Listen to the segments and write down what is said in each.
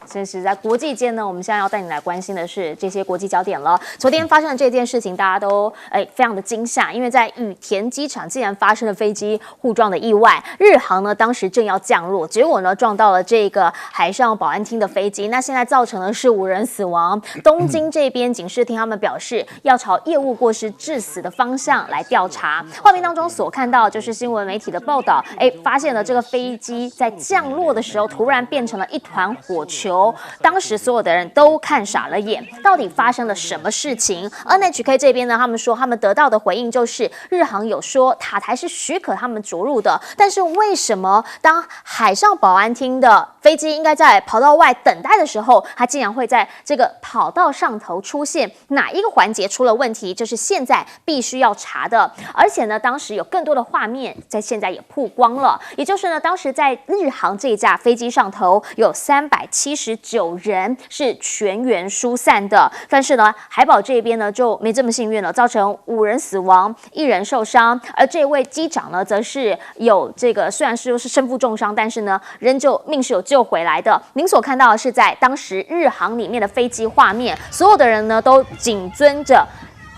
其实在国际间呢，我们现在要带你来关心的是这些国际焦点了。昨天发生的这件事情，大家都非常的惊吓，因为在羽田机场竟然发生了飞机互撞的意外。日航呢当时正要降落，结果呢撞到了这个海上保安厅的飞机，那现在造成的是5人死亡。东京这边警视厅他们表示要朝业务过失致死的方向来调查。画面当中所看到就是新闻媒体的报道，发现了这个飞机在降落的时候突然变成了一团火球，当时所有的人都看傻了眼，到底发生了什么事情 ？NHK 这边呢，他们说他们得到的回应就是日航有说塔台是许可他们着陆的，但是为什么当海上保安厅的飞机应该在跑道外等待的时候，它竟然会在这个跑道上头出现？哪一个环节出了问题？就是现在必须要查的。而且呢，当时有更多的画面在现在也曝光了，也就是呢，当时在日航这架飞机上头有379人是全员疏散的，但是呢，海保这边呢就没这么幸运了，造成5人死亡，1人受伤。而这位机长呢，则是有这个虽然是身负重伤，但是呢，仍旧命是有救回来的。您所看到的是在当时日航里面的飞机画面，所有的人呢都紧遵着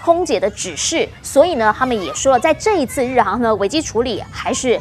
空姐的指示，所以呢，他们也说了，在这一次日航的危机处理还是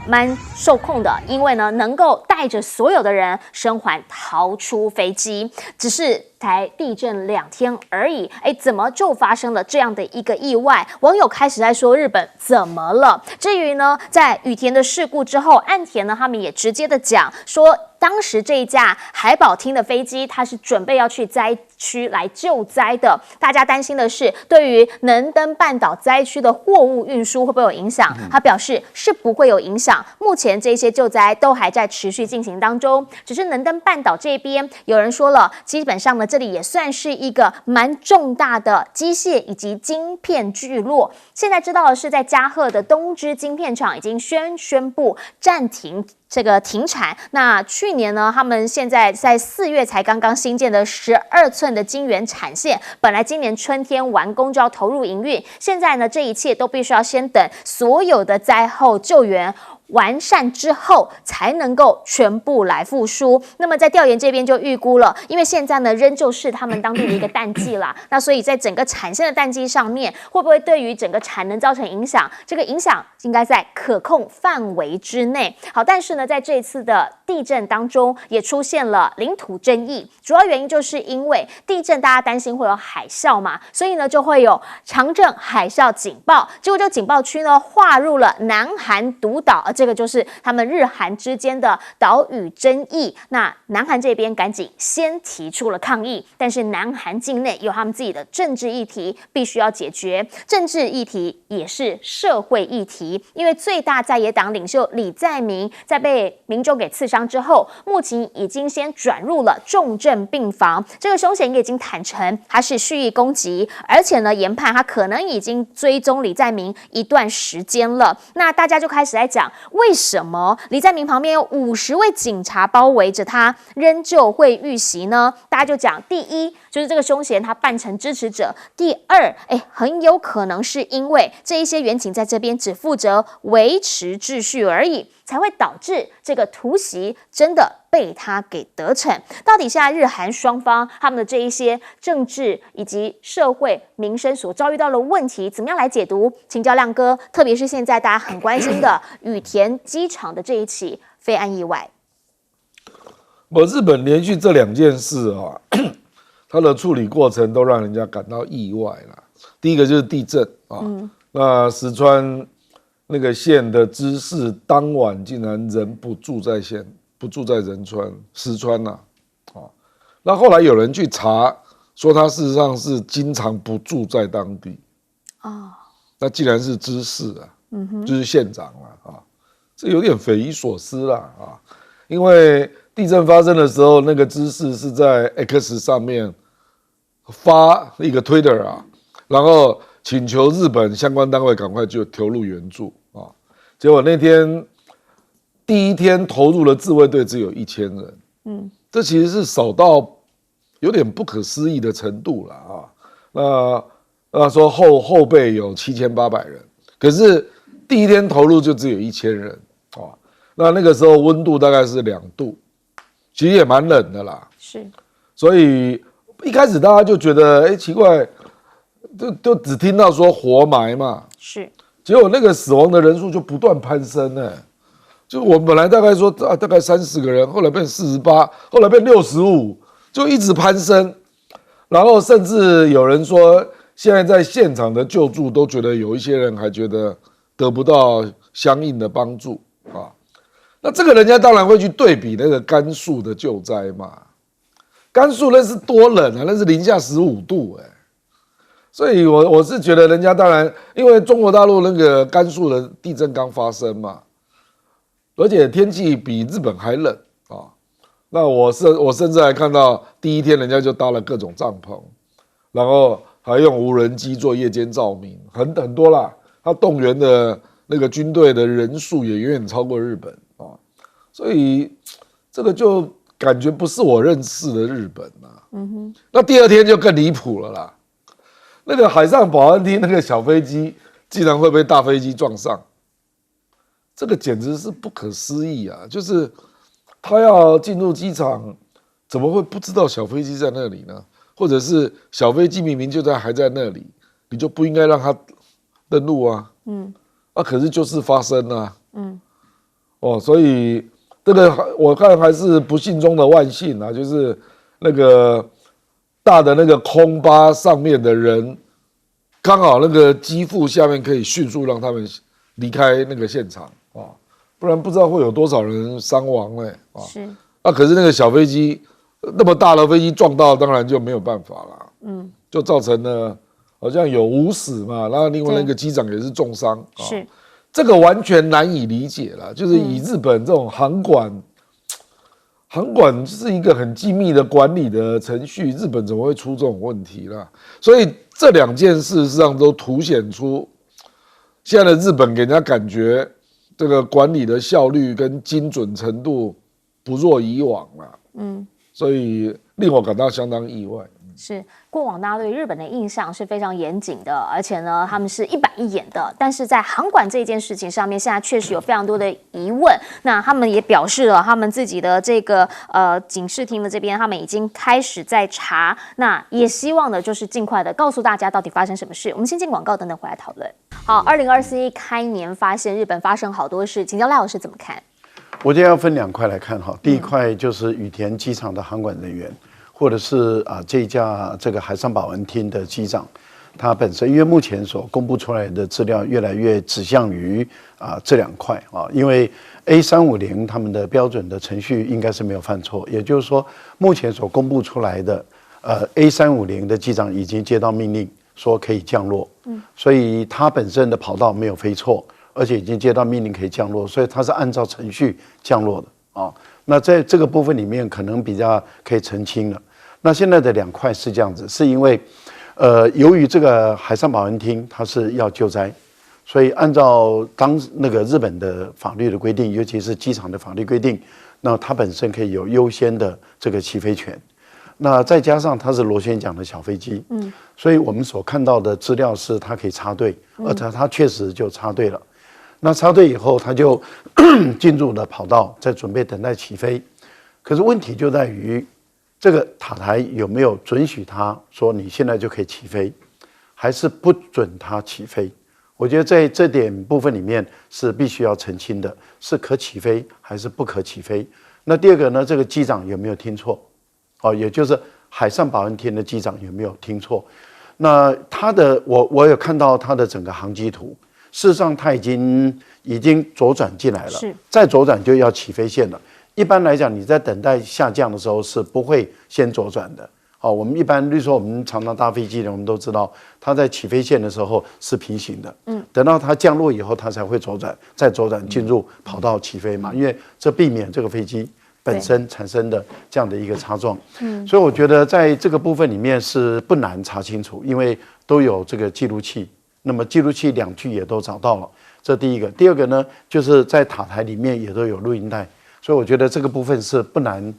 蛮受控的，因为呢，能够带着所有的人生还逃出飞机，只是才地震2天而已，怎么就发生了这样的一个意外？网友开始在说日本怎么了？至于呢，在羽田的事故之后，岸田呢，他们也直接的讲说，当时这一架海保厅的飞机，它是准备要去灾区来救灾的。大家担心的是，对于能登半岛灾区的货物运输会不会有影响？他表示是不会有影响。目前这些救灾都还在持续进行当中，只是能登半岛这边有人说了，基本上呢，这里也算是一个蛮重大的机械以及晶片聚落。现在知道的是，在加贺的东芝晶片厂已经宣布暂停这个停产。那去年呢，他们现在在4月才刚刚新建的12寸的晶圆产线，本来今年春天完工就要投入营运，现在呢，这一切都必须要先等所有的灾后救援完善之后，才能够全部来复苏。那么在调研这边就预估了，因为现在呢仍旧是他们当地的一个淡季啦，那所以在整个产线的淡季上面，会不会对于整个产能造成影响？这个影响应该在可控范围之内。好，但是呢，在这一次的地震当中，也出现了领土争议，主要原因就是因为地震，大家担心会有海啸嘛，所以呢就会有长震海啸警报，结果这个警报区呢划入了南韩独岛，这个就是他们日韩之间的岛屿争议。那南韩这边赶紧先提出了抗议，但是南韩境内有他们自己的政治议题必须要解决，政治议题也是社会议题，因为最大在野党领袖李在明在被民众给刺伤之后，目前已经先转入了重症病房，这个凶嫌也已经坦诚他是蓄意攻击，而且呢研判他可能已经追踪李在明一段时间了。那大家就开始在讲，为什么李在明旁边有50位警察包围着他，仍旧会遇袭呢？大家就讲，第一就是这个凶嫌他扮成支持者，第二，很有可能是因为这一些员警在这边只负责维持秩序而已，才会导致这个突袭真的被他给得逞。到底现在日韩双方他们的这一些政治以及社会民生所遭遇到的问题，怎么样来解读？请教亮哥，特别是现在大家很关心的羽田机场的这一起飞安意外。日本连续这2件事啊，它的处理过程都让人家感到意外啦。第一个就是地震啊，那石川那个县的知事当晚竟然人不住在石川呐，那后来有人去查，说他事实上是经常不住在当地，那既然是知事啊，就是县长了这有点匪夷所思啦因为地震发生的时候，那个知事是在 X 上面发一个 Twitter 然后请求日本相关单位赶快就投入援助结果那天第一天投入的自卫队只有1000人，这其实是少到有点不可思议的程度了那说后备有7800人，可是第一天投入就只有1000人那个时候温度大概是2度其实也蛮冷的啦。是，所以一开始大家就觉得，奇怪，就只听到说活埋嘛，是，结果那个死亡的人数就不断攀升呢。就我们本来大概说大概30个人，后来变48，后来变65，就一直攀升。然后甚至有人说，现在在现场的救助都觉得有一些人还觉得得不到相应的帮助啊。那这个人家当然会去对比那个甘肃的救灾嘛，甘肃那是多冷啊，那是零下15度所以我是觉得人家当然，因为中国大陆那个甘肃的地震刚发生嘛，而且天气比日本还冷啊。那我甚至还看到第一天人家就搭了各种帐篷，然后还用无人机做夜间照明，很多啦。他动员的那个军队的人数也远远超过日本啊，所以这个就感觉不是我认识的日本啊。那第二天就更离谱了啦，那个海上保安厅那个小飞机竟然会被大飞机撞上，这个简直是不可思议啊！就是他要进入机场，怎么会不知道小飞机在那里呢？或者是小飞机明明还在那里，你就不应该让它登陆啊？可是就是发生啊。所以这个我看还是不幸中的万幸啊，就是那个大的那个空巴上面的人，刚好那个机腹下面可以迅速让他们离开那个现场啊。不然不知道会有多少人伤亡是可是那个小飞机那么大的飞机撞到，当然就没有办法了。就造成了好像有5死嘛，然后另外那个机长也是重伤。是这个完全难以理解了，就是以日本这种航管是一个很精密的管理的程序，日本怎么会出这种问题啦？所以这2件事实际上都凸显出现在的日本给人家感觉，这个管理的效率跟精准程度不若以往啦。所以令我感到相当意外。是，过往大家对日本的印象是非常严谨的，而且呢，他们是一板一眼的。但是在航管这件事情上面，现在确实有非常多的疑问。那他们也表示了，他们自己的这个警视厅的这边，他们已经开始在查。那也希望的就是尽快的告诉大家到底发生什么事。我们先进广告，等等回来讨论。好，2024开年发现日本发生好多事，请教赖老师怎么看？我今天要分2块来看哈。第一块就是羽田机场的航管人员。或者是这一架这个海上保安厅的机长，他本身因为目前所公布出来的资料越来越指向于这2块因为 A350 他们的标准的程序应该是没有犯错，也就是说目前所公布出来的A350的机长已经接到命令说可以降落，所以他本身的跑道没有飞错，而且已经接到命令可以降落，所以他是按照程序降落的那在这个部分里面可能比较可以澄清了。那现在的2块是这样子，是因为由于这个海上保安厅它是要救灾，所以按照那个日本的法律的规定，尤其是机场的法律规定，那它本身可以有优先的这个起飞权。那再加上它是螺旋桨的小飞机，所以我们所看到的资料是它可以插队，而且它确实就插队了。那插队以后，他就进入了跑道，在准备等待起飞。可是问题就在于，这个塔台有没有准许他说你现在就可以起飞，还是不准他起飞？我觉得在这点部分里面是必须要澄清的，是可起飞还是不可起飞？那第二个呢，这个机长有没有听错？也就是海上保安厅的机长有没有听错？那他的我有看到他的整个航机图。事实上，它已经左转进来了，再左转就要起飞线了。一般来讲，你在等待下降的时候是不会先左转的。我们一般，例如说我们常常搭飞机的，我们都知道，它在起飞线的时候是平行的，等到它降落以后，它才会左转，再左转进入跑道起飞嘛，因为这避免这个飞机本身产生的这样的一个擦撞。所以我觉得在这个部分里面是不难查清楚，因为都有这个记录器。那么记录器2具也都找到了，这第一个。第二个呢，就是在塔台里面也都有录音带，所以我觉得这个部分是不难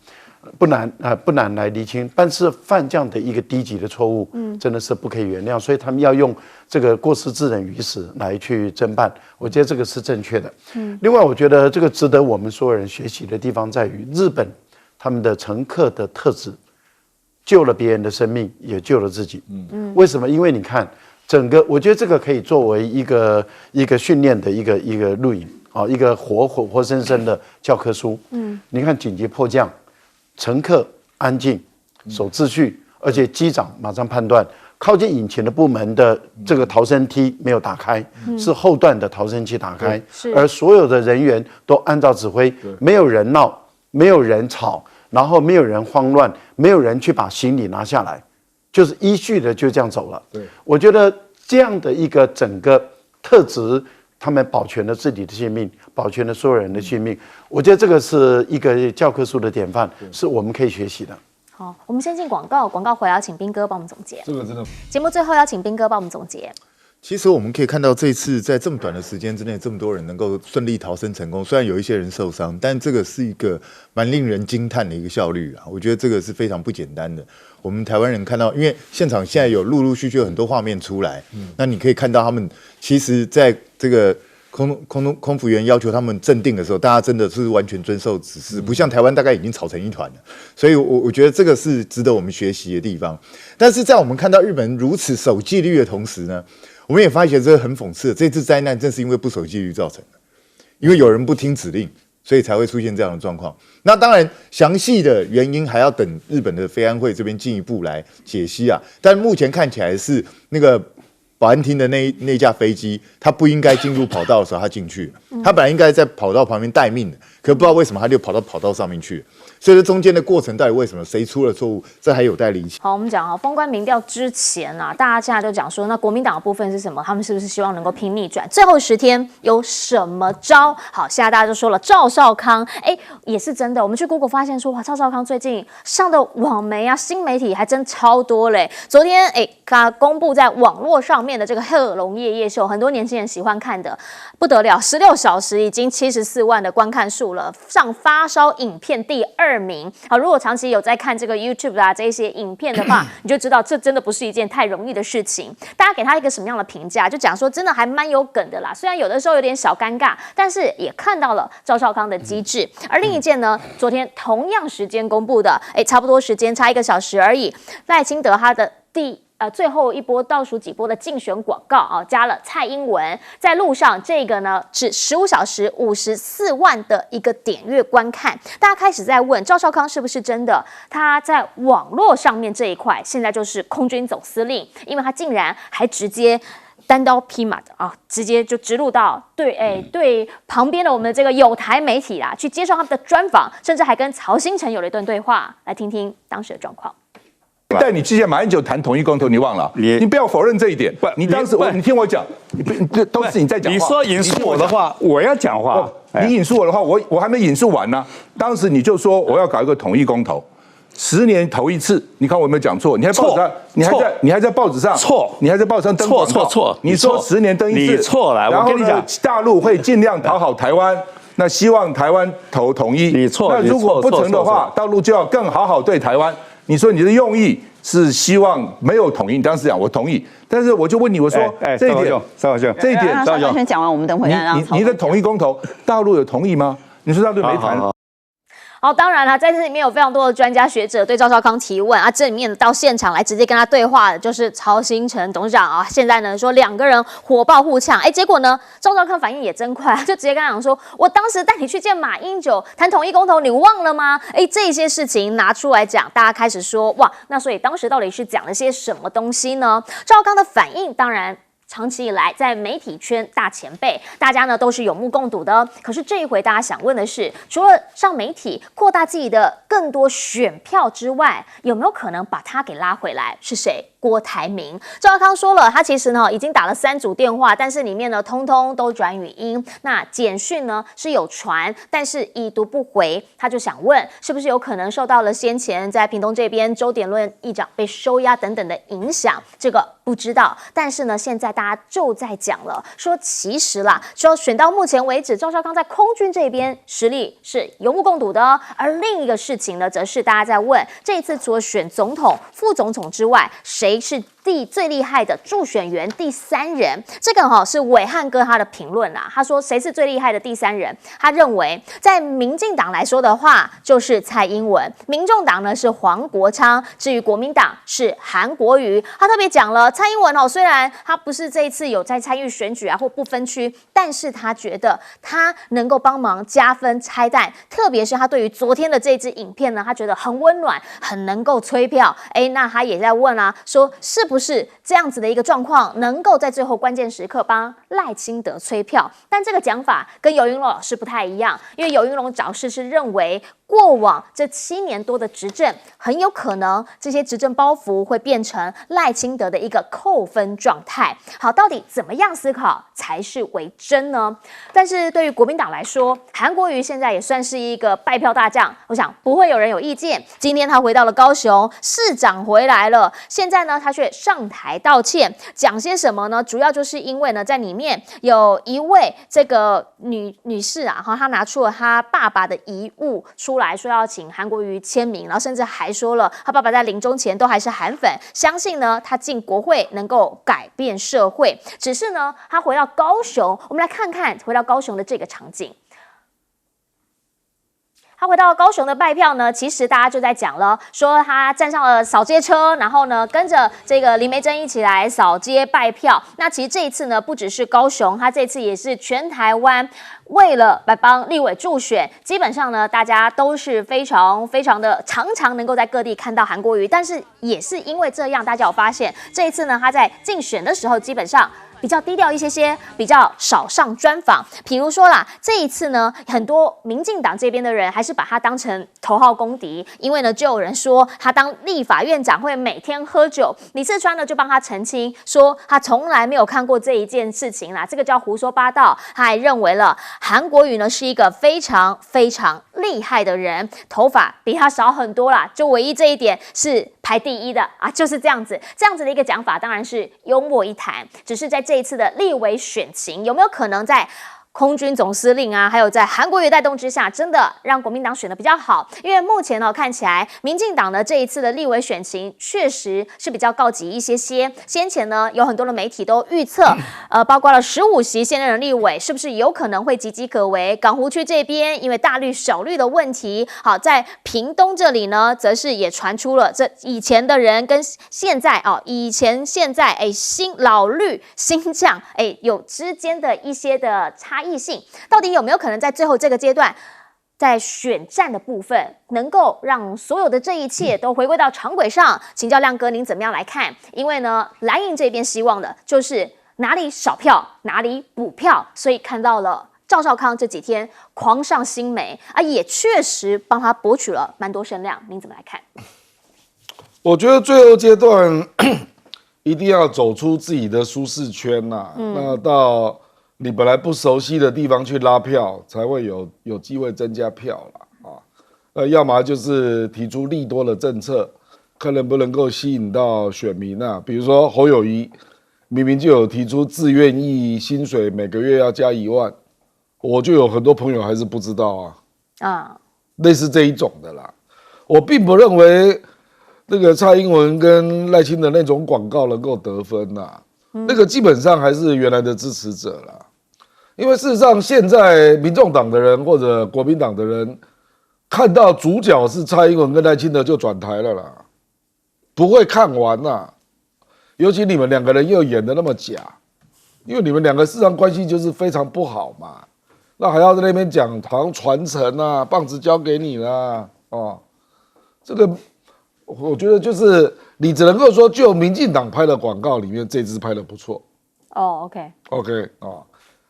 来厘清。但是犯这样的一个低级的错误，真的是不可以原谅，所以他们要用这个过失致人于死来去侦办，我觉得这个是正确的。另外，我觉得这个值得我们所有人学习的地方在于，日本他们的乘客的特质，救了别人的生命，也救了自己。为什么？因为你看整个，我觉得这个可以作为一个训练的一个录影啊，一个活生生的教科书。你看紧急迫降，乘客安静，守秩序，而且机长马上判断。靠近引擎的部门的这个逃生梯没有打开，是后段的逃生器打开，而所有的人员都按照指挥，没有人闹，没有人吵，然后没有人慌乱，没有人去把行李拿下来，就是依序的就这样走了。我觉得这样的一个整个特质，他们保全了自己的性命，保全了所有人的性命，我觉得这个是一个教科书的典范，是我们可以学习的。好，我们先进广告，广告回来请彬哥帮我们总结。这个真的，节目最后要请彬哥帮我们总结。其实我们可以看到，这次在这么短的时间之内，这么多人能够顺利逃生成功，虽然有一些人受伤，但这个是一个蛮令人惊叹的一个效率啊！我觉得这个是非常不简单的。我们台湾人看到，因为现场现在有陆续有很多画面出来，那你可以看到他们其实在这个空服员要求他们镇定的时候，大家真的是完全遵守指示，不像台湾大概已经吵成一团了。所以我觉得这个是值得我们学习的地方。但是在我们看到日本人如此守纪律的同时呢，我们也发现这个很讽刺的，这次灾难正是因为不守纪律造成的，因为有人不听指令，所以才会出现这样的状况。那当然，详细的原因还要等日本的飞安会这边进一步来解析啊。但目前看起来是那个保安厅的那架飞机，它不应该进入跑道的时候，它进去了。它本来应该在跑道旁边待命的，可不知道为什么它就跑到跑道上面去了。所以这中间的过程到底为什么，谁出了错误，这还有待厘清。好，我们讲封关民调之前啊，大家现在都讲说，那国民党的部分是什么？他们是不是希望能够拼逆转？最后10天有什么招？好，现在大家就说了，赵少康，也是真的。我们去 Google 发现说，哇，赵少康最近上的网媒啊、新媒体还真超多嘞。昨天他公布在网络上面的这个贺龙夜夜秀，很多年轻人喜欢看的不得了，16小时已经74万的观看数了，上发烧影片第2名。好，如果长期有在看这个 YouTube 啊这些影片的话，你就知道这真的不是一件太容易的事情。大家给他一个什么样的评价？就讲说真的还蛮有梗的啦，虽然有的时候有点小尴尬，但是也看到了赵少康的机智。而另一件呢，昨天同样时间公布的，差不多时间差1个小时而已，赖清德他的最后一波倒数几波的竞选广告啊，加了蔡英文在路上，这个呢是15小时54万的一个点阅观看。大家开始在问赵少康是不是真的？他在网络上面这一块，现在就是空军总司令，因为他竟然还直接单刀匹马的啊，直接就直入到对旁边的我们的这个友台媒体啦，去接受他们的专访，甚至还跟曹兴诚有了一段对话，来听听当时的状况。带你之前马英九谈统一公投，你忘了？你不要否认这一点。你当时你听我讲，都是你在讲话。你说引述我的话，我要讲话。你引述我的话，我还没引述完呢。当时你就说我要搞一个统一公投，10年投一次。你看我有没有讲错？你还在报纸上错，你还在报纸上登广告错。你说10年登一次，你错了。我跟你讲，大陆会尽量讨好台湾。那希望台湾投统一。你错。那如果不成的话，大陆就要更好对台湾。你说你的用意是希望没有统一，你当时讲我同意，但是我就问你，我说这一点，这一点，稍先讲完，我们等会再让你的统一公投，大陆有同意吗？你说大陆没谈。好，当然了，在这里面有非常多的专家学者对赵少康提问啊，这里面到现场来直接跟他对话的就是曹兴诚董事长啊。现在呢说2个人火爆互呛，结果呢赵少康反应也真快，就直接跟他讲说，我当时带你去见马英九谈统一公投，你忘了吗？这些事情拿出来讲，大家开始说哇，那所以当时到底是讲了些什么东西呢？赵少康的反应当然。长期以来，在媒体圈大前辈，大家呢都是有目共睹的。可是这一回，大家想问的是，除了上媒体扩大自己的更多选票之外，有没有可能把他给拉回来？是谁？郭台铭。赵少康说了，他其实呢已经打了3组电话，但是里面呢通通都转语音。那简讯呢是有传，但是已读不回。他就想问，是不是有可能受到了先前在屏东这边周典论议长被收押等等的影响？这个不知道。但是呢，现在大家就在讲了，说其实啦，说选到目前为止，赵少康在空军这边实力是有目共睹的。而另一个事情呢，则是大家在问，这一次除了选总统、副总统之外，谁是最厉害的助选员第3人，这个是伟汉哥他的评论啦。他说谁是最厉害的第3人？他认为在民进党来说的话，就是蔡英文；民众党呢是黄国昌，至于国民党是韩国瑜。他特别讲了，蔡英文虽然他不是这一次有在参与选举啊或不分区，但是他觉得他能够帮忙加分拆弹，特别是他对于昨天的这支影片呢，他觉得很温暖，很能够催票。那他也在问啊，说是不是这样子的一个状况，能够在最后关键时刻帮赖清德催票？但这个讲法跟游云龙老师不太一样，因为游云龙老师是认为过往这7年多的执政，很有可能这些执政包袱会变成赖清德的一个扣分状态。好，到底怎么样思考才是为真呢？但是对于国民党来说，韩国瑜现在也算是一个败票大将，我想不会有人有意见。今天他回到了高雄，市长回来了，现在呢他却上台道歉，讲些什么呢？主要就是因为呢，在里面有一位这个女士啊，她拿出了她爸爸的遗物出来，说要请韩国瑜签名，然后甚至还说了，她爸爸在临终前都还是韩粉，相信呢他进国会能够改变社会。只是呢，他回到高雄，我们来看看回到高雄的这个场景。他回到高雄的拜票呢，其实大家就在讲了，说他站上了扫街车，然后呢跟着这个林梅珍一起来扫街拜票。那其实这一次呢，不只是高雄，他这次也是全台湾为了来帮立委助选，基本上呢大家都是非常的常能够在各地看到韩国瑜，但是也是因为这样，大家有发现这一次呢他在竞选的时候基本上比较低调一些，比较少上专访。比如说啦，这一次呢，很多民进党这边的人还是把他当成头号公敌，因为呢，就有人说他当立法院长会每天喝酒。李四川呢就帮他澄清，说他从来没有看过这一件事情啦，这个叫胡说八道。他还认为了韩国瑜呢是一个非常厉害的人，头发比他少很多啦，就唯一这一点是排第一的啊，就是这样子的一个讲法，当然是幽默一谈。只是在这一次的立委选情，有没有可能在空军总司令啊，还有在韩国瑜带动之下，真的让国民党选的比较好？因为目前看起来民进党的这一次的立委选情确实是比较告急一些。先前呢，有很多的媒体都预测，包括了15席现任的立委，是不是有可能会岌岌可危？港湖区这边因为大绿小绿的问题，好，在屏东这里呢，则是也传出了这以前的人跟现在现在老绿新将有之间的一些的差异性，到底有没有可能在最后这个阶段，在选战的部分能够让所有的这一切都回归到常轨上？请教亮哥您怎么样来看？因为呢，蓝营这边希望的就是哪里少票哪里补票，所以看到了赵少康这几天狂上新媒啊，也确实帮他博取了蛮多声量。您怎么来看？我觉得最后阶段一定要走出自己的舒适圈呐，那到你本来不熟悉的地方去拉票，才会有机会增加票啦要么就是提出利多的政策，看能不能够吸引到选民啊。比如说侯友宜明明就有提出自愿役薪水每个月要加1万，我就有很多朋友还是不知道类似这一种的啦。我并不认为那个蔡英文跟赖清德那种广告能够得分啦。那个基本上还是原来的支持者啦，因为事实上现在民众党的人或者国民党的人看到主角是蔡英文跟赖清德就转台了啦，不会看完啦。尤其你们两个人又演得那么假，因为你们两个事实上关系就是非常不好嘛，那还要在那边讲好像传承啊，棒子交给你啦这个我觉得就是你只能够说，就民进党拍的广告里面，这支拍的不错。OK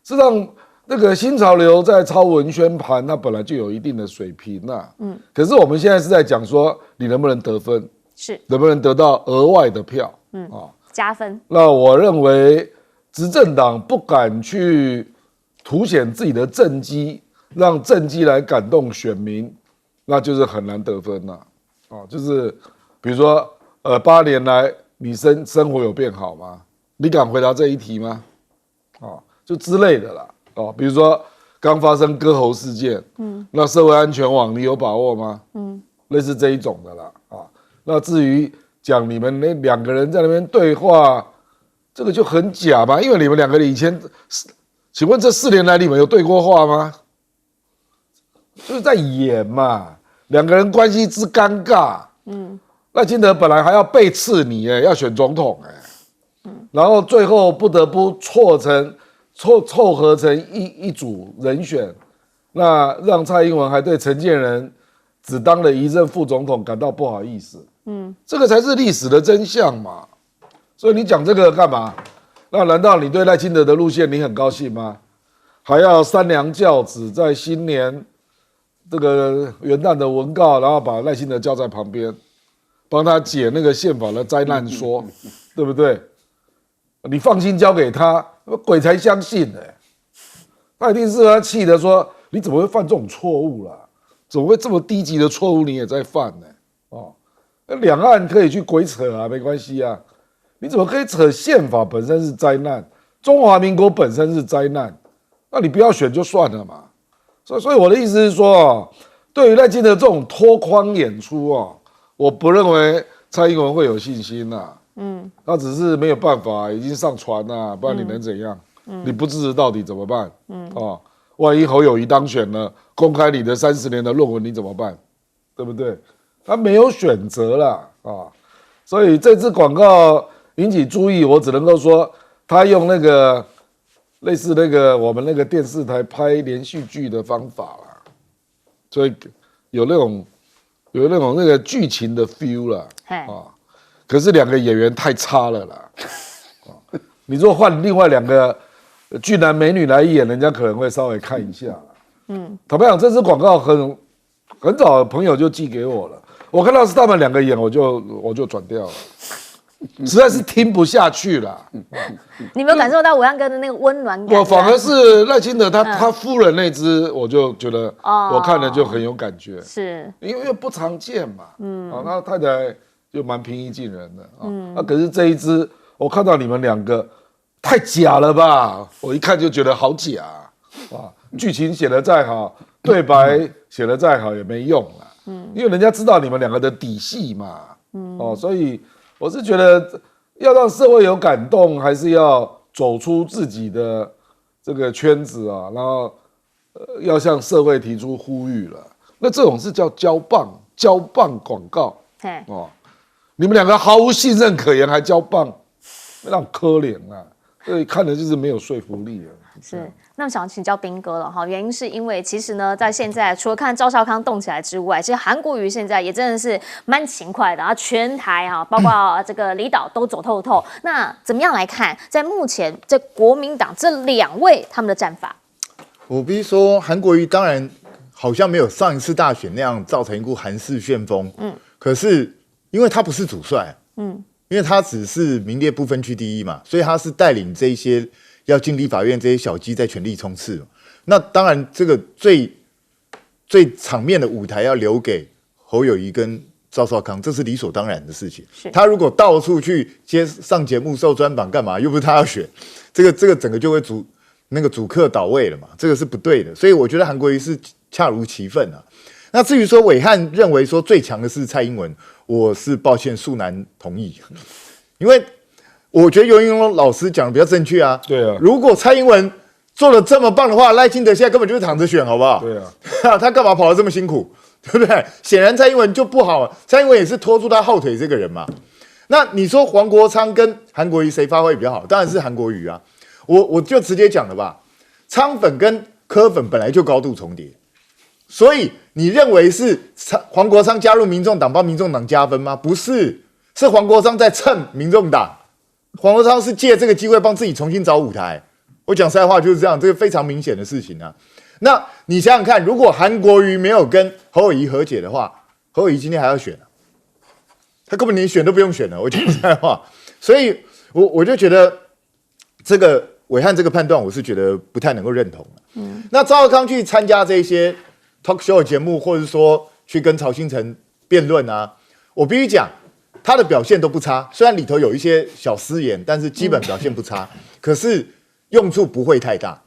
事实上，那个新潮流在超文宣盘，它本来就有一定的水平可是我们现在是在讲说，你能不能得分，是能不能得到额外的票，加分。那我认为执政党不敢去凸显自己的政绩，让政绩来感动选民，那就是很难得分就是比如说8年来你生活有变好吗？你敢回答这一题吗？就之类的啦比如说刚发生割喉事件，那社会安全网你有把握吗？类似这一种的啦那至于讲你们那两个人在那边对话，这个就很假嘛，因为你们两个人以前，请问这4年来你们有对过话吗？就是在演嘛，两个人关系之尴尬。赖清德本来还要背刺你要选总统然后最后不得不凑合成一组人选，那让蔡英文还对陈建仁只当了1任副总统感到不好意思。这个才是历史的真相嘛。所以你讲这个干嘛？那难道你对赖清德的路线你很高兴吗？还要3娘教子，在新年这个元旦的文告，然后把赖清德叫在旁边，帮他解那个宪法的灾难说，对不对？你放心交给他，鬼才相信他一定是他气的说，你怎么会犯这种错误啦？怎么会这么低级的错误你也在犯呢？两岸可以去鬼扯啊，没关系啊。你怎么可以扯宪法本身是灾难，中华民国本身是灾难？那你不要选就算了嘛。所以我的意思是说对于赖清德这种脱框演出我不认为蔡英文会有信心他只是没有办法，已经上船了，不然你能怎样？你不支持到底怎么办？万一侯友宜当选了，公开你的30年的论文，你怎么办？对不对？他没有选择了所以这支广告引起注意，我只能够说他用那个类似那个我们那个电视台拍连续剧的方法啦，所以有那种那个剧情的 feel 啦可是2个演员太差了啦你如果换另外2个俊男美女来演，人家可能会稍微看一下坦白讲，这支广告很早朋友就寄给我了，我看到是他们2个演，我就转掉了。实在是听不下去了。你没有感受到伟汉哥的那个温暖感？我反而是赖清德他夫人那支，我就觉得我看了就很有感觉，是因为不常见嘛。那太太就蛮平易近人的可是这一支我看到你们2个太假了吧，我一看就觉得好假剧情写得再好，对白写得再好也没用了。因为人家知道你们2个的底细嘛。所以我是觉得要让社会有感动，还是要走出自己的这个圈子然后要向社会提出呼吁了。那这种是叫交棒广告你们2个毫无信任可言，还交棒，那种可怜所以看的就是没有说服力了。是，那么想请教彬哥了哈，原因是因为其实呢，在现在除了看赵少康动起来之外，其实韩国瑜现在也真的是蛮勤快的，然后全台包括这个离岛都走透透。那怎么样来看，在目前这国民党这2位他们的战法？我必须说，韩国瑜当然好像没有上一次大选那样造成一股韩式旋风，可是因为他不是主帅，因为他只是名列不分区第1嘛，所以他是带领这些要进立法院这些小鸡在全力冲刺。那当然，这个最场面的舞台要留给侯友宜跟赵少康，这是理所当然的事情。他如果到处去上节目、受专访干嘛？又不是他要选，这个整个就会主客倒位了嘛，这个是不对的。所以我觉得韩国瑜是恰如其分啊。那至于说暐瀚认为说最强的是蔡英文，我是抱歉恕难同意，因为我觉得游盈隆老师讲的比较正确啊。对啊，如果蔡英文做的这么棒的话，赖清德现在根本就是躺着选，好不好？对啊，他干嘛跑得这么辛苦，对不对？显然蔡英文就不好，蔡英文也是拖住他后腿这个人嘛。那你说黄国昌跟韩国瑜谁发挥比较好？当然是韩国瑜啊。我就直接讲了吧，昌粉跟柯粉本来就高度重叠，所以你认为是黄国昌加入民众党帮民众党加分吗？不是，是黄国昌在蹭民众党。黄国昌是借这个机会帮自己重新找舞台。我讲实在话就是这样，这个非常明显的事情啊。那你想想看，如果韩国瑜没有跟侯友宜和解的话，侯友宜今天还要选他根本连选都不用选了。我讲实在话，所以我就觉得这个暐瀚这个判断，我是觉得不太能够认同那赵少康去参加这些 talk show 节目，或者说去跟曹兴诚辩论啊，我必须讲他的表现都不差，虽然里头有一些小私言，但是基本表现不差。可是用处不会太大。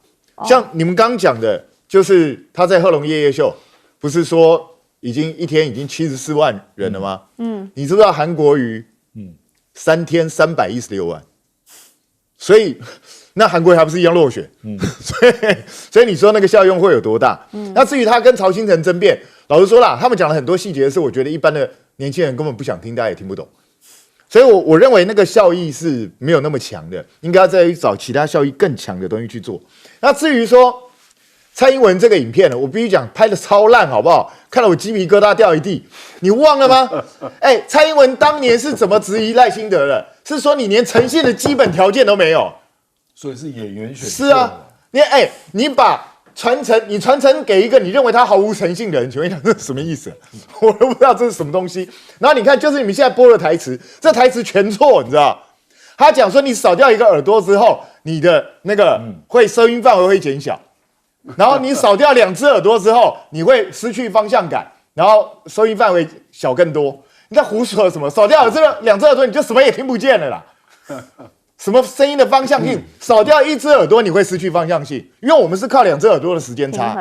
像你们刚刚讲的，就是他在贺龙夜夜秀，不是说一天已经74万人了吗？你知不知道韩国瑜3天316万，所以那韩国瑜还不是一样落选？所以你说那个效用会有多大？那至于他跟曹兴诚争辩，老实说啦，他们讲了很多细节的事，我觉得一般的年轻人根本不想听，大家也听不懂。所以我认为那个效益是没有那么强的，应该要再找其他效益更强的东西去做。那至于说蔡英文这个影片呢，我必须讲拍的超烂，好不好？看得我鸡皮疙瘩掉一地。你忘了吗？蔡英文当年是怎么质疑赖清德的？是说你连诚信的基本条件都没有，所以是演员选。是啊，你把传承给一个你认为他毫无诚信的人，请问一下这是什么意思？我都不知道这是什么东西。然后你看，就是你们现在播的台词，这台词全错，你知道？他讲说你少掉一个耳朵之后，你的那个会收音范围会减小，然后你少掉2只耳朵之后，你会失去方向感，然后收音范围小更多。你在胡说什么？少掉2只耳朵，你就什么也听不见了啦。什么声音的方向性？少掉1只耳朵，你会失去方向性，因为我们是靠2只耳朵的时间差。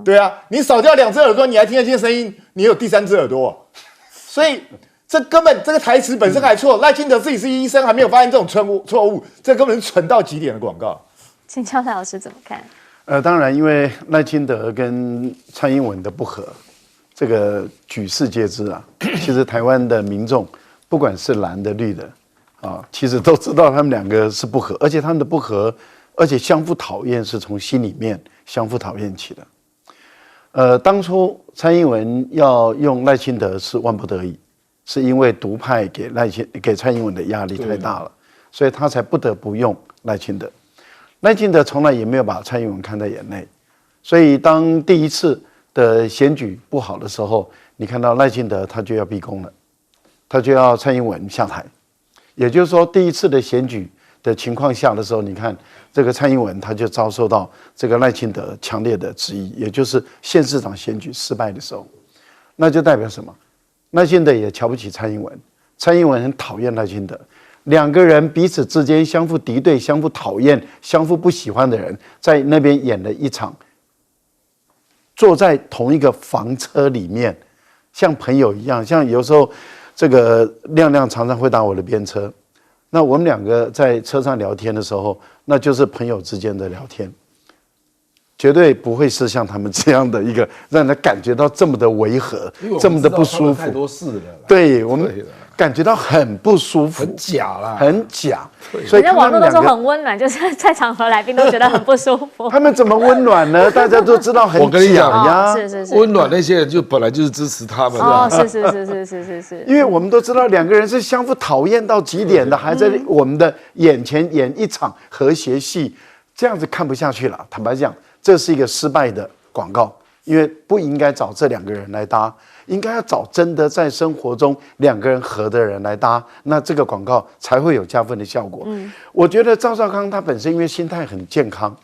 对啊，你少掉2只耳朵，你还听得见声音，你有第3只耳朵，所以这根本这个台词本身还错。赖清德自己是医生，还没有发现这种错误，这根本是蠢到极点的广告。请教赖老师怎么看？当然，因为赖清德跟蔡英文的不合，这个举世皆知啊。其实台湾的民众，不管是蓝的绿的。其实都知道他们两个是不合，而且他们的不合，而且相互讨厌是从心里面相互讨厌起的。当初蔡英文要用赖清德是万不得已，是因为独派给蔡英文的压力太大了，所以他才不得不用赖清德。赖清德从来也没有把蔡英文看在眼内，所以当第一次的选举不好的时候，你看到赖清德他就要逼宫了，他就要蔡英文下台。也就是说，第一次的选举的情况下的时候，你看这个蔡英文他就遭受到这个赖清德强烈的质疑，也就是县市长选举失败的时候，那就代表什么？赖清德也瞧不起蔡英文，蔡英文很讨厌赖清德，两个人彼此之间相互敌对、相互讨厌、相互不喜欢的人，在那边演了一场，坐在同一个房车里面，像朋友一样，像有时候。这个亮亮常常会搭我的便车，那我们两个在车上聊天的时候，那就是朋友之间的聊天，绝对不会是像他们这样的一个让人感觉到这么的违和，这么的不舒服。太多事了，对我们感觉到很不舒服，很假啦，很假。所以网络都说很温暖，就是在场和来宾都觉得很不舒服。他们怎么温暖呢？大家都知道很假呀。是温暖那些人就本来就是支持他们的。哦，是。因为我们都知道两个人是相互讨厌到极点的，还在我们的眼前演一场和谐戏，这样子看不下去了。坦白讲，这是一个失败的广告，因为不应该找这两个人来搭。应该要找真的在生活中两个人合的人来搭，那这个广告才会有加分的效果。我觉得赵少康他本身因为心态很健康，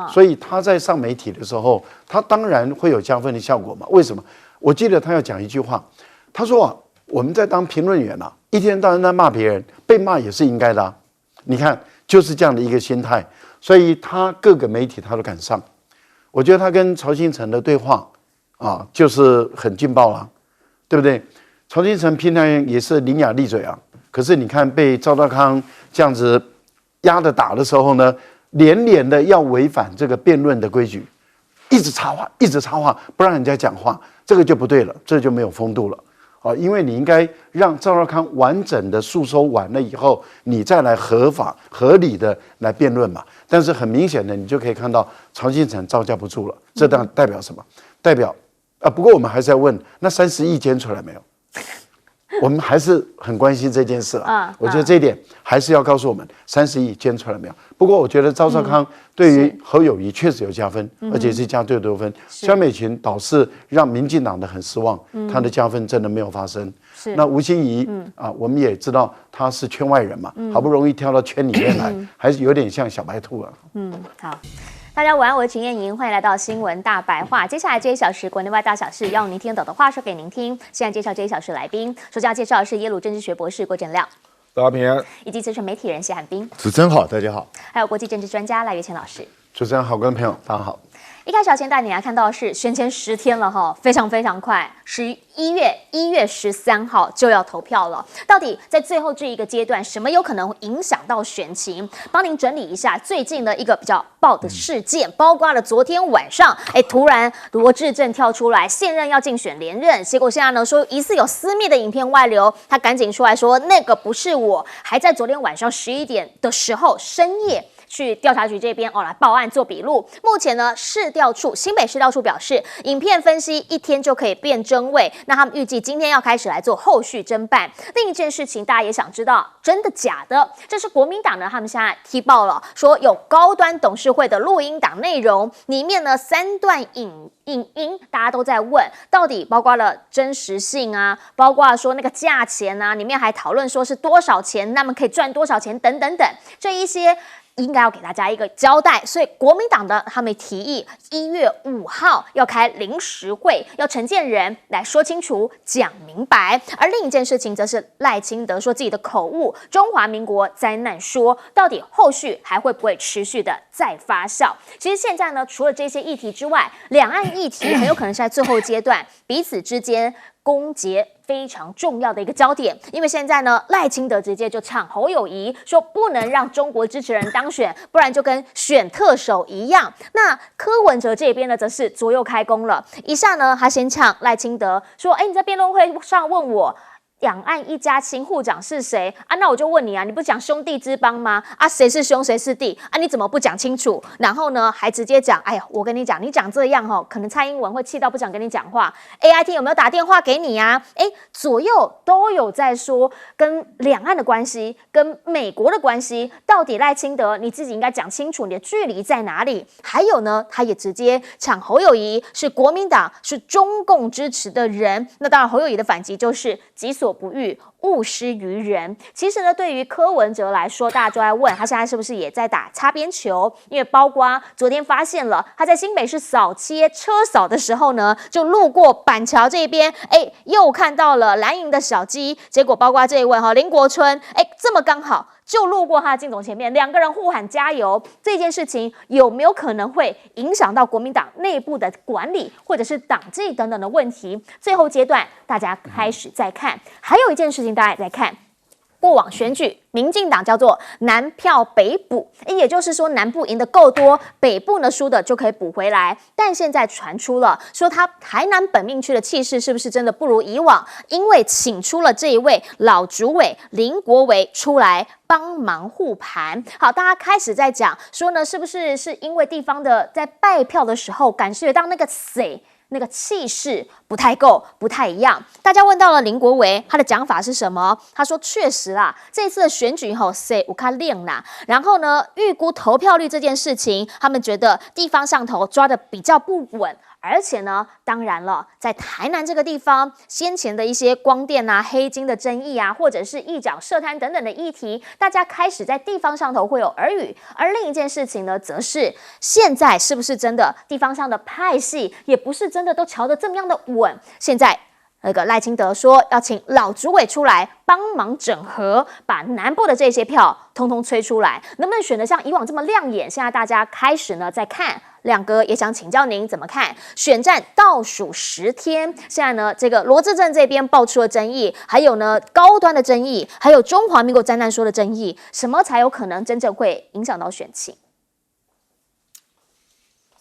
所以他在上媒体的时候，他当然会有加分的效果嘛。为什么？我记得他要讲一句话，他说我们在当评论员啊，一天到晚在骂别人，被骂也是应该的啊。你看，就是这样的一个心态，所以他各个媒体他都敢上。我觉得他跟曹兴诚的对话就是很劲爆了。对不对？曹兴诚平常也是伶牙俐嘴啊，可是你看被赵少康这样子压着打的时候呢，连连的要违反这个辩论的规矩，一直插话，不让人家讲话，这个就不对了，这就没有风度了因为你应该让赵少康完整的诉说完了以后，你再来合法合理的来辩论嘛。但是很明显的，你就可以看到曹兴诚招架不住了，这代表什么？代表不过我们还是要问，那30亿捐出来没有？我们还是很关心这件事啊。我觉得这一点还是要告诉我们，30亿捐出来没有？不过我觉得赵少康对于侯友宜确实有加分，而且是加最多分。萧美琴倒是让民进党的很失望，他的加分真的没有发生。那吴欣怡我们也知道他是圈外人嘛，好不容易跳到圈里面来，还是有点像小白兔啊。好。大家晚安，我是秦燕莹，欢迎来到新闻大白话。接下来这一小时国内外大小事，要用您听懂的话说给您听。现在介绍这一小时来宾，首先要介绍的是耶鲁政治学博士郭正亮，大家平安，以及资深媒体人谢汉斌。主持人好，大家好。还有国际政治专家赖岳谦老师。主持人好，观众朋友大家好。一开始要先带你来看到的是选前10天了哈，非常非常快，1月13号就要投票了。到底在最后这一个阶段，什么有可能影响到选情？帮您整理一下最近的一个比较爆的事件，包括了昨天晚上，突然罗致政跳出来，现任要竞选连任，结果现在呢说疑似有私密的影片外流，他赶紧出来说那个不是我，还在昨天晚上11点的时候深夜。去调查局这边来报案做笔录。目前呢，新北市调处表示，影片分析1天就可以辨真伪。那他们预计今天要开始来做后续侦办。另一件事情，大家也想知道真的假的？这是国民党呢，他们现在踢爆了，说有高端董事会的录音档内容，里面呢3段影音，大家都在问，到底包括了真实性啊，包括说那个价钱啊，里面还讨论说是多少钱，他们可以赚多少钱等等等，这一些。应该要给大家一个交代，所以国民党的他们提议1月5号要开临时会，要陈建仁来说清楚、讲明白。而另一件事情则是赖清德说自己的口误，中华民国灾难说，到底后续还会不会持续的再发酵？其实现在呢，除了这些议题之外，两岸议题很有可能是在最后阶段，彼此之间攻讦非常重要的一个焦点，因为现在呢，赖清德直接就呛侯友宜说不能让中国支持人当选，不然就跟选特首一样。那柯文哲这边呢，则是左右开弓了。一下呢，他先呛赖清德说：“你在辩论会上问我。”两岸一家亲，户长是谁啊？那我就问你啊，你不讲兄弟之邦吗？啊，谁是兄谁是弟啊？你怎么不讲清楚？然后呢，还直接讲，哎呀，我跟你讲，你讲这样可能蔡英文会气到不想跟你讲话。AIT 有没有打电话给你啊？左右都有在说跟两岸的关系，跟美国的关系，到底赖清德你自己应该讲清楚，你的距离在哪里？还有呢，他也直接抢侯友宜是国民党是中共支持的人。那当然，侯友宜的反击就是己所不欲，勿施于人。其实呢，对于柯文哲来说，大家就在问他现在是不是也在打擦边球？因为包括昨天发现了他在新北市扫街车扫的时候呢，就路过板桥这边，又看到了蓝营的小鸡。结果包括这一位林国春，这么刚好。就路过他的镜头前面，两个人互喊加油，这件事情有没有可能会影响到国民党内部的管理，或者是党纪等等的问题？最后阶段，大家开始在看。还有一件事情，大家也在看。过往选举，民进党叫做南票北补，也就是说南部赢得够多，北部呢输的就可以补回来。但现在传出了说他台南本命区的气势是不是真的不如以往？因为请出了这一位老主委林国维出来帮忙护盘。好，大家开始在讲说呢，是不是因为地方的在拜票的时候感觉到那个谁？那个气势不太够，不太一样。大家问到了林国维，他的讲法是什么？他说：“确实啦，这次的选举谁有看亮啦。然后呢，预估投票率这件事情，他们觉得地方上头抓的比较不稳。”而且呢，当然了，在台南这个地方，先前的一些光电啊、黑金的争议啊，或者是议长涉贪等等的议题，大家开始在地方上头会有耳语。而另一件事情呢，则是现在是不是真的地方上的派系，也不是真的都瞧得这么样的稳。现在那个赖清德说要请老主委出来帮忙整合，把南部的这些票通通催出来，能不能选得像以往这么亮眼？现在大家开始呢在看。亮哥也想请教您怎么看选战倒数10天？现在呢，这个罗致政这边爆出了争议，还有呢高端的争议，还有中华民国灾难说的争议，什么才有可能真正会影响到选情？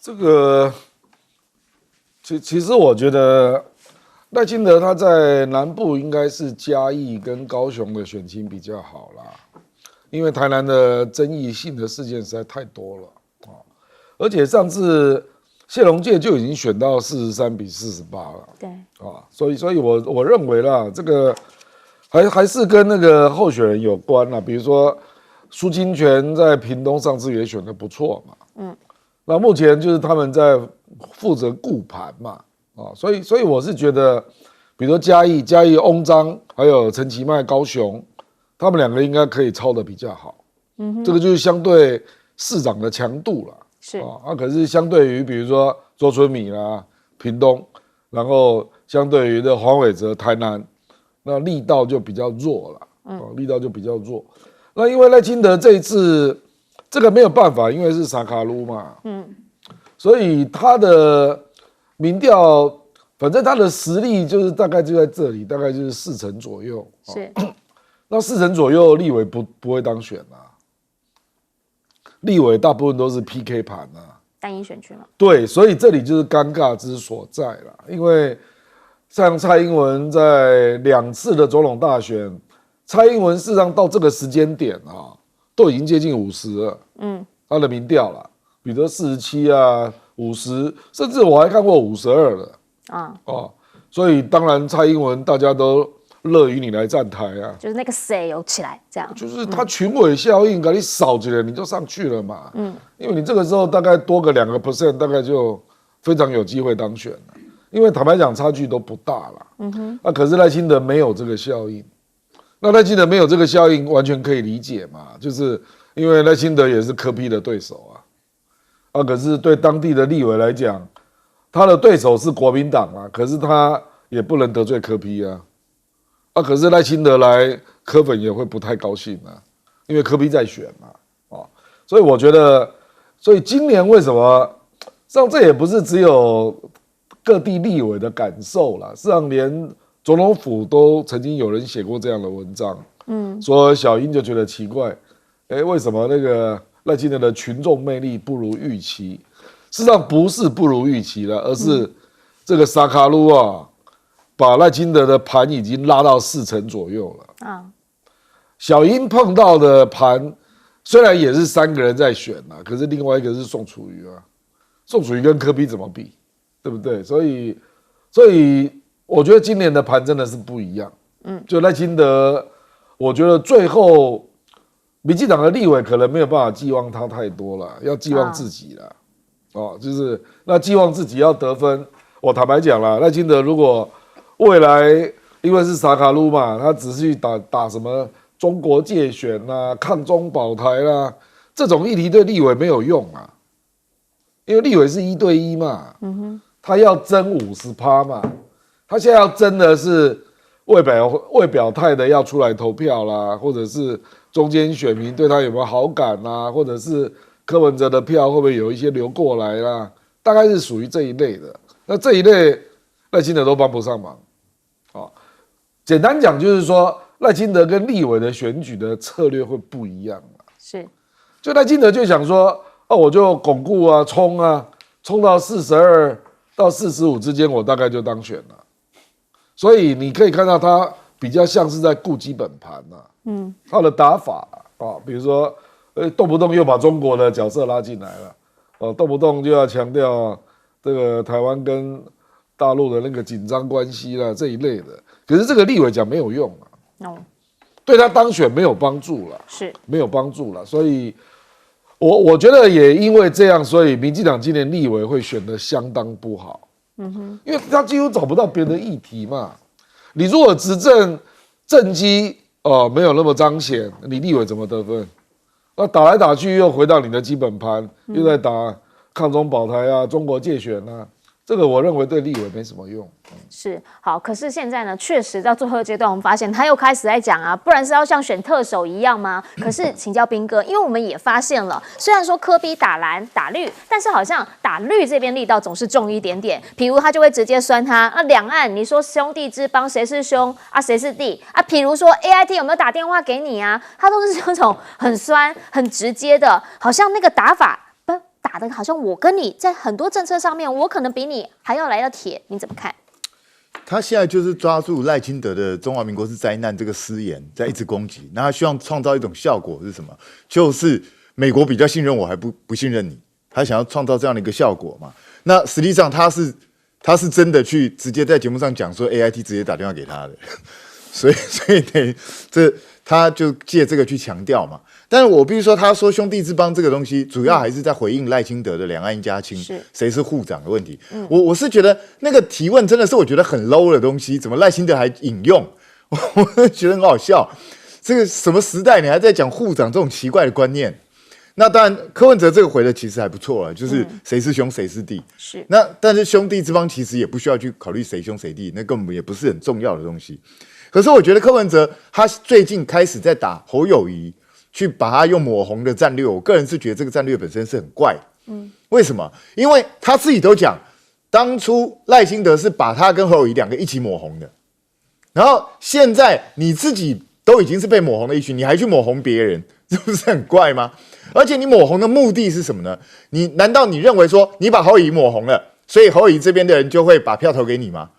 这个其实我觉得赖清德他在南部应该是嘉义跟高雄的选情比较好啦，因为台南的争议性的事件实在太多了。而且上次谢龙介就已经选到43-48了，对所以我认为啦，这个还是跟那个候选人有关啦，比如说苏清泉在屏东上次也选得不错嘛，那目前就是他们在负责顾盘嘛，所以我是觉得，比如说嘉义翁章还有陈其迈高雄，他们两个应该可以抄得比较好，这个就是相对市长的强度啦。是可是相对于比如说周春米啦、屏东，然后相对于的黄伟哲台南，那力道就比较弱了，力道就比较弱。那因为赖清德这一次这个没有办法，因为是沙卡鲁嘛，所以他的民调，反正他的实力就是大概就在这里，大概就是40%左右。是，那40%左右，立委不会当选啊。立委大部分都是 PK 盘啊，单一选区嘛。对，所以这里就是尴尬之所在啦。因为像蔡英文在2次的总统大选，蔡英文事实上到这个时间点啊，都已经接近50了。他的民调啦，比如47啊、50，甚至我还看过52了啊。所以当然蔡英文大家都乐于你来站台啊，就是那个谁有起来这样，就是他群尾效应给你扫起来，你就上去了嘛。因为你这个时候大概多个2%，大概就非常有机会当选了。因为坦白讲，差距都不大了。可是赖清德没有这个效应，那赖清德没有这个效应，完全可以理解嘛，就是因为赖清德也是柯 P 的对手啊。可是对当地的立委来讲，他的对手是国民党啊，可是他也不能得罪柯 P 啊。可是赖清德来，柯粉也会不太高兴啊，因为柯 P 在选嘛，所以我觉得，所以今年为什么，实际上这也不是只有各地立委的感受啦，实际上连总统府都曾经有人写过这样的文章，说小英就觉得奇怪，为什么那个赖清德的群众魅力不如预期？事实上不是不如预期了，而是这个沙卡路啊。把赖清德的盘已经拉到40%左右了。小英碰到的盘虽然也是3个人在选啊，可是另外一个是宋楚瑜啊，宋楚瑜跟柯 P 怎么比，对不对？所以我觉得今年的盘真的是不一样。就赖清德，我觉得最后民进党的立委可能没有办法寄望他太多了，要寄望自己了。就是那寄望自己要得分，我坦白讲啦，赖清德如果未来因为是萨卡鲁嘛，他只是去打什么中国介选啦、抗中保台啦，这种议题对立委没有用啊，因为立委是1对1嘛，他要争50%嘛，他现在要争的是未表态的要出来投票啦，或者是中间选民对他有没有好感啦，或者是柯文哲的票会不会有一些流过来啦，大概是属于这一类的。那这一类赖清德都帮不上忙。简单讲就是说，赖清德跟立委的选举的策略会不一样嘛。是，就赖清德就想说，我就巩固啊，冲到42到45之间，我大概就当选了。所以你可以看到他比较像是在顾基本盘他的打法比如说，动不动又把中国的角色拉进来了，动不动就要强调这个台湾跟大陆的那个紧张关系啦这一类的。可是这个立委讲没有用对他当选没有帮助了，是没有帮助了。所以我觉得也因为这样，所以民进党今年立委会选得相当不好。因为他几乎找不到别的议题嘛。你如果执政政绩没有那么彰显，你立委怎么得分？那打来打去又回到你的基本盘，又在打抗中保台啊、中国介选啊。这个我认为对立委没什么用。是好，可是现在呢，确实到最后阶段，我们发现他又开始在讲啊，不然是要像选特首一样吗？可是请教彬哥，因为我们也发现了，虽然说柯 P 打蓝打绿，但是好像打绿这边力道总是重一点点。比如他就会直接酸他，那两岸你说兄弟之邦，谁是兄啊，谁是弟啊？比如说 AIT 有没有打电话给你啊？他都是这种很酸、很直接的，好像那个打法。打的好像我跟你在很多政策上面，我可能比你还要来得铁，你怎么看？他现在就是抓住赖清德的中华民国是灾难这个私言，在一直攻击。那他希望创造一种效果是什么？就是美国比较信任我，还不信任你。他想要创造这样的一个效果嘛？那实际上他是真的去直接在节目上讲说 AIT 直接打电话给他的，所以等于他就借这个去强调嘛。但是我必须说，他说兄弟之邦这个东西，主要还是在回应赖清德的两岸一家亲，谁是护长的问题。我是觉得那个提问真的是我觉得很 low 的东西，怎么赖清德还引用？我觉得很好笑。这个什么时代你还在讲护长这种奇怪的观念？那当然，柯文哲这个回的其实还不错了，就是谁是兄谁是弟。是。那但是兄弟之邦其实也不需要去考虑谁兄谁弟，那根本也不是很重要的东西。可是我觉得柯文哲他最近开始在打侯友宜。去把他用抹红的战略，我个人是觉得这个战略本身是很怪，为什么？因为他自己都讲，当初赖清德是把他跟侯友宜两个一起抹红的，然后现在你自己都已经是被抹红的一群，你还去抹红别人，这不是很怪吗？而且你抹红的目的是什么呢？难道你认为说你把侯友宜抹红了，所以侯友宜这边的人就会把票投给你吗？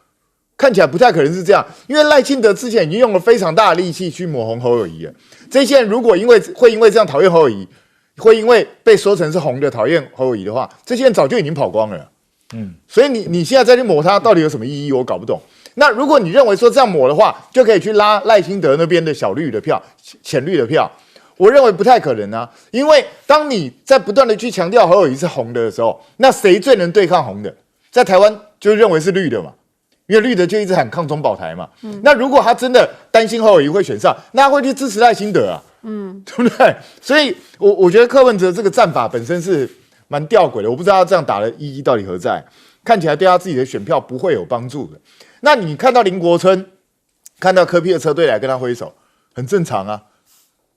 看起来不太可能是这样，因为赖清德之前已经用了非常大的力气去抹红侯友宜了。这些人如果因为这样讨厌侯友宜，会因为被说成是红的讨厌侯友宜的话，这些人早就已经跑光了。所以你现在再去抹他，到底有什么意义？我搞不懂。那如果你认为说这样抹的话，就可以去拉赖清德那边的小绿的票、浅绿的票，我认为不太可能啊。因为当你在不断的去强调侯友宜是红的时候，那谁最能对抗红的？在台湾就认为是绿的嘛。因为绿的就一直喊抗中保台嘛，那如果他真的担心侯友宜会选上，那他会去支持赖清德啊，对不对？所以我觉得柯文哲这个战法本身是蛮吊诡的，我不知道他这样打的意义到底何在，看起来对他自己的选票不会有帮助的。那你看到林国春，看到柯 P 的车队来跟他挥手，很正常啊，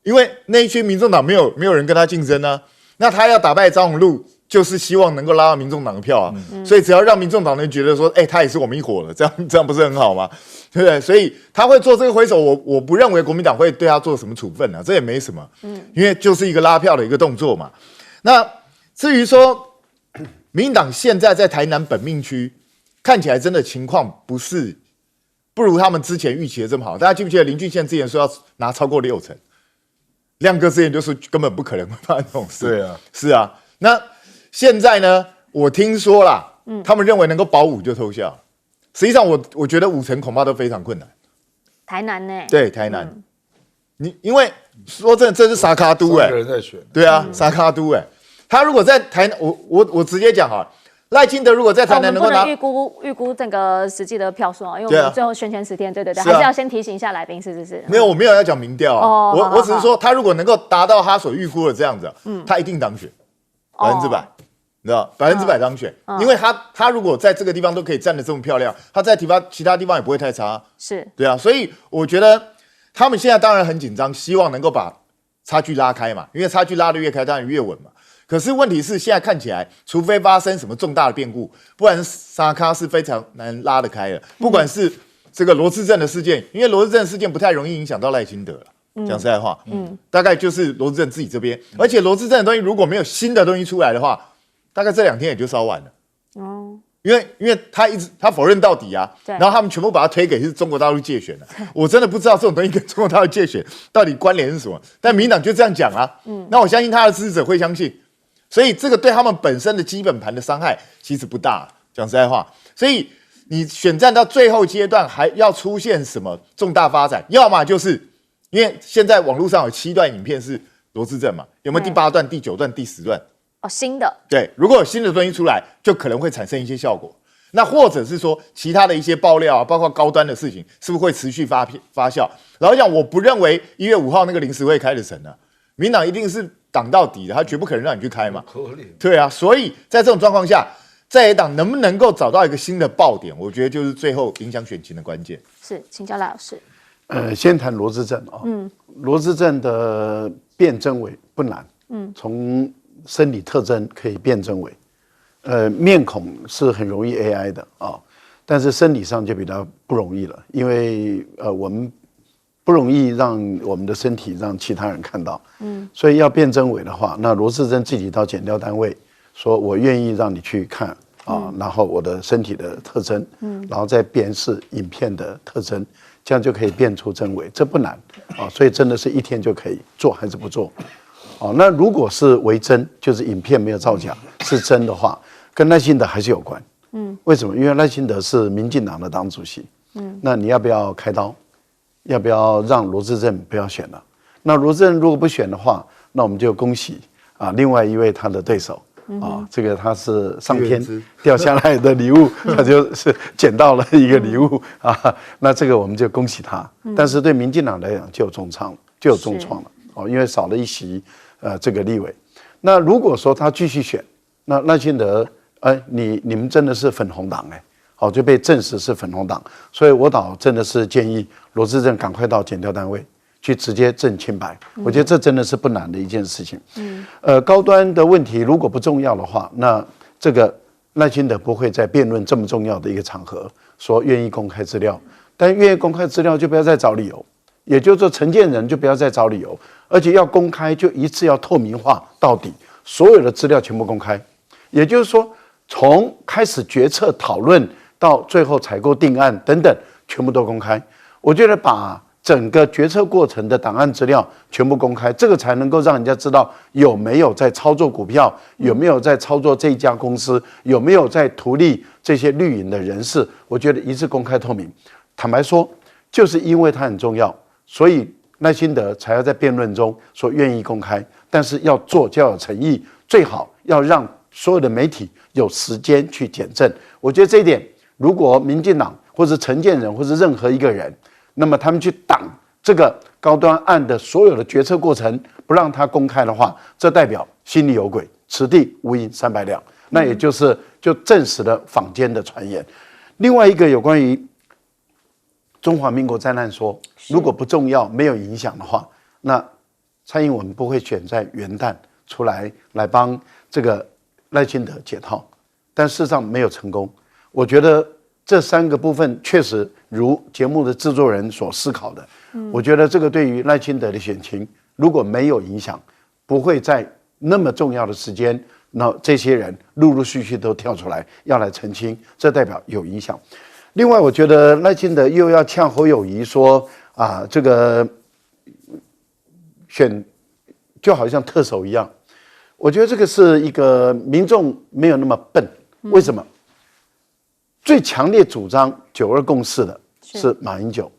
因为那一群民众党没有人跟他竞争啊，那他要打败张宏陆。就是希望能够拉到民众党的票啊，所以只要让民众党人觉得说，他也是我们一伙的，这样不是很好吗？对不对？所以他会做这个挥手，我不认为国民党会对他做什么处分啊，这也没什么，因为就是一个拉票的一个动作嘛。那至于说民进党现在在台南本命区看起来真的情况不如他们之前预期的这么好，大家记不记得林俊宪之前说要拿超过60%，亮哥之前就说根本不可能会发生这种事，对啊，是啊，那。现在呢，我听说啦，他们认为能够保5就偷笑。实际上我觉得5成恐怕都非常困难。台南呢？对，台南。因为说真的，这是沙卡都3个人在选。对啊，沙卡都他如果在台南，我直接讲哈，赖清德如果在台南能够拿，我们不能预估整个实际的票数啊，因为我们最后选前10天，对，还是要先提醒一下来宾，是。没有，我没有要讲民调啊，我只是说他如果能够达到他所预估的这样子，他一定当选，100%。你知道100%当选，因为他如果在这个地方都可以站得这么漂亮，他在其他地方也不会太差，是对啊，所以我觉得他们现在当然很紧张，希望能够把差距拉开嘛，因为差距拉得越开，当然越稳嘛。可是问题是现在看起来，除非发生什么重大的变故，不然沙卡是非常难拉得开的。不管是这个罗志正的事件，因为罗志正的事件不太容易影响到赖清德了。讲实在话，大概就是罗志正自己这边，而且罗志正的东西如果没有新的东西出来的话，大概这2天也就烧完了，因为他否认到底啊，然后他们全部把他推给是中国大陆介选了，我真的不知道这种东西跟中国大陆介选到底关联是什么，但民进党就这样讲啊，那我相信他的支持者会相信，所以这个对他们本身的基本盘的伤害其实不大，讲实在话，所以你选战到最后阶段还要出现什么重大发展，要么就是因为现在网络上有7段影片是罗志正嘛，有没有第8段、第9段、第10段？新的对，如果有新的东西出来，就可能会产生一些效果。那或者是说其他的一些爆料啊，包括高端的事情，是不是会持续发酵？老实讲，我不认为1月5号那个临时会开的成啊，民党一定是挡到底的，他绝不可能让你去开嘛。对啊，所以在这种状况下，在野党能不能够找到一个新的爆点，我觉得就是最后影响选情的关键。是，请教赖老师。先谈罗志正啊，罗志正的辨真伪不难，从生理特征可以辨真伪，面孔是很容易 AI 的啊，但是生理上就比较不容易了，因为我们不容易让我们的身体让其他人看到，所以要辨真伪的话，那罗志正自己到检调单位说，我愿意让你去看啊，然后我的身体的特征，然后再辨识影片的特征，这样就可以辨出真伪，这不难啊，所以真的是1天就可以做还是不做？哦，那如果是为真，就是影片没有造假，是真的话，跟赖清德还是有关。为什么？因为赖清德是民进党的党主席。那你要不要开刀？要不要让罗志正不要选了？那罗志正如果不选的话，那我们就恭喜啊，另外一位他的对手啊，这个他是上天掉下来的礼物，他就是捡到了一个礼物啊。那这个我们就恭喜他。但是对民进党来讲就有重创了哦，因为少了一席。这个立委，那如果说他继续选，那赖清德，你们真的是粉红党好，就被证实是粉红党，所以我倒真的是建议罗志正赶快到检调单位去直接证清白。我觉得这真的是不难的一件事情。高端的问题如果不重要的话，那这个赖清德不会在辩论这么重要的一个场合说愿意公开资料，但愿意公开资料就不要再找理由，也就是说承建人就不要再找理由，而且要公开就一次要透明化到底，所有的资料全部公开。也就是说，从开始决策讨论到最后采购定案等等，全部都公开。我觉得把整个决策过程的档案资料全部公开，这个才能够让人家知道有没有在操作股票，有没有在操作这一家公司，有没有在图利这些绿营的人士。我觉得一致公开透明。坦白说，就是因为它很重要，所以赖清德才要在辩论中说愿意公开，但是要做就要有诚意，最好要让所有的媒体有时间去检证。我觉得这一点，如果民进党或者承建人或者任何一个人，那么他们去挡这个高端案的所有的决策过程，不让它公开的话，这代表心里有鬼，此地无银300两。那也就证实了坊间的传言。另外一个有关于中华民国灾难说，如果不重要没有影响的话，那蔡英文不会选在元旦出来帮这个赖清德解套，但事实上没有成功。我觉得这3个部分确实如节目的制作人所思考的，我觉得这个对于赖清德的选情如果没有影响，不会在那么重要的时间，那这些人陆陆续续都跳出来要来澄清，这代表有影响。另外，我觉得赖清德又要呛侯友宜说啊，这个选就好像特首一样。我觉得这个是一个民众没有那么笨，为什么？最强烈主张9·2共识的是马英九，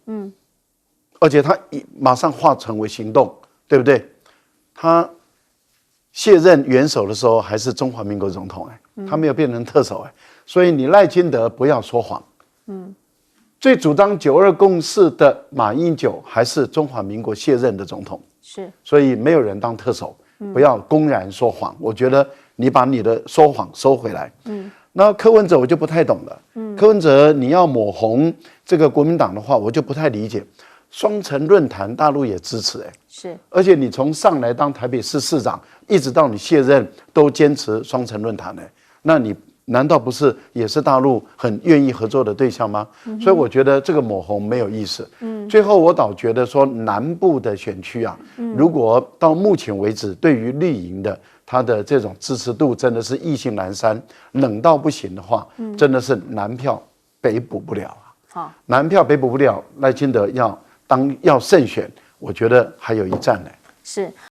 而且他马上化成为行动，对不对？他卸任元首的时候还是中华民国总统，他没有变成特首，所以你赖清德不要说谎。最主张9·2共识的马英九还是中华民国卸任的总统，是，所以没有人当特首，不要公然说谎。我觉得你把你的说谎收回来。那柯文哲我就不太懂了。柯文哲你要抹红这个国民党的话，我就不太理解。双城论坛大陆也支持，是，而且你从上来当台北市市长，一直到你卸任都坚持双城论坛，那你难道不是也是大陆很愿意合作的对象吗？所以我觉得这个抹红没有意思。最后我倒觉得说南部的选区啊，如果到目前为止对于绿营的他的这种支持度真的是意兴阑珊，冷到不行的话，真的是南票北补不了啊。南票北补不了，赖清德要胜选，我觉得还有一战呢。是。